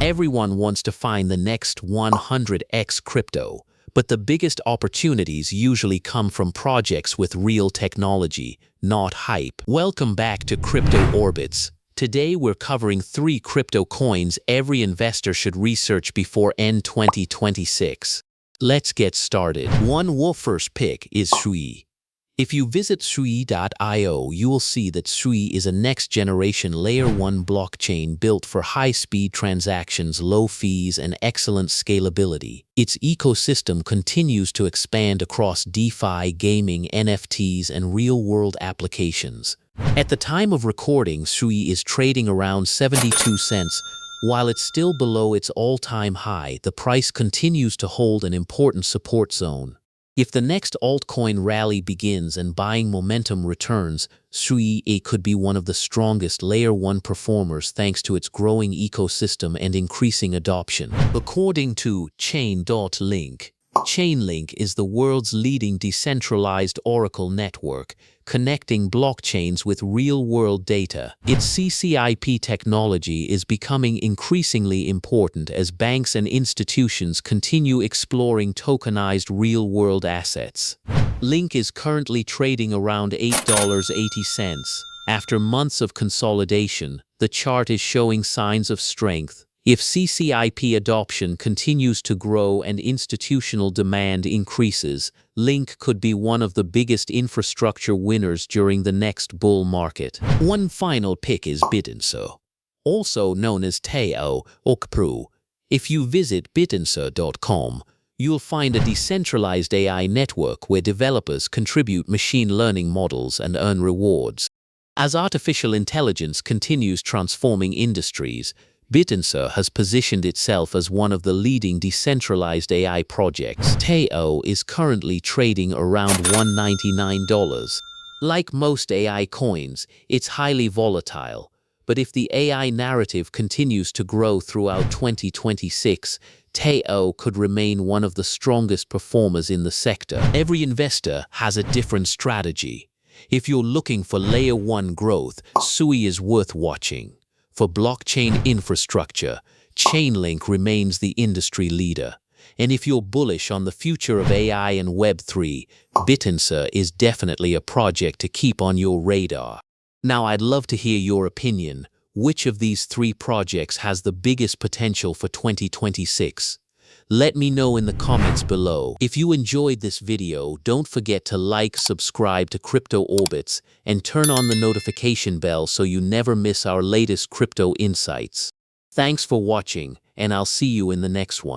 Everyone wants to find the next 100x crypto, but the biggest opportunities usually come from projects with real technology, not hype. Welcome back to Crypto Orbitz. Today we're covering 3 crypto coins every investor should research before end 2026. Let's get started. Our first pick is Sui. If you visit Sui.io, you will see that Sui is a next-generation Layer 1 blockchain built for high-speed transactions, low fees, and excellent scalability. Its ecosystem continues to expand across DeFi, gaming, NFTs, and real-world applications. At the time of recording, Sui is trading around 72 cents. While it's still below its all-time high, the price continues to hold an important support zone. If the next altcoin rally begins and buying momentum returns, Sui could be one of the strongest Layer 1 performers thanks to its growing ecosystem and increasing adoption. According to Chainlink, Chainlink is the world's leading decentralized oracle network, connecting blockchains with real-world data. Its CCIP technology is becoming increasingly important as banks and institutions continue exploring tokenized real-world assets. Link is currently trading around $8.80. After months of consolidation, the chart is showing signs of strength. If CCIP adoption continues to grow and institutional demand increases, Link could be one of the biggest infrastructure winners during the next bull market. One final pick is Bittensor, also known as Teo Okpru. If you visit Bittensor.com, you'll find a decentralized AI network where developers contribute machine learning models and earn rewards. As artificial intelligence continues transforming industries, Bittensor has positioned itself as one of the leading decentralized AI projects. Teo is currently trading around $199. Like most AI coins, it's highly volatile, but if the AI narrative continues to grow throughout 2026, Teo could remain one of the strongest performers in the sector. Every investor has a different strategy. If you're looking for Layer 1 growth, Sui is worth watching. For blockchain infrastructure, Chainlink remains the industry leader. And if you're bullish on the future of AI and Web3, Bittensor is definitely a project to keep on your radar. Now, I'd love to hear your opinion. Which of these 3 projects has the biggest potential for 2026? Let me know in the comments below. If you enjoyed this video, don't forget to like, subscribe to Crypto Orbitz, and turn on the notification bell so you never miss our latest crypto insights. Thanks for watching, and I'll see you in the next one.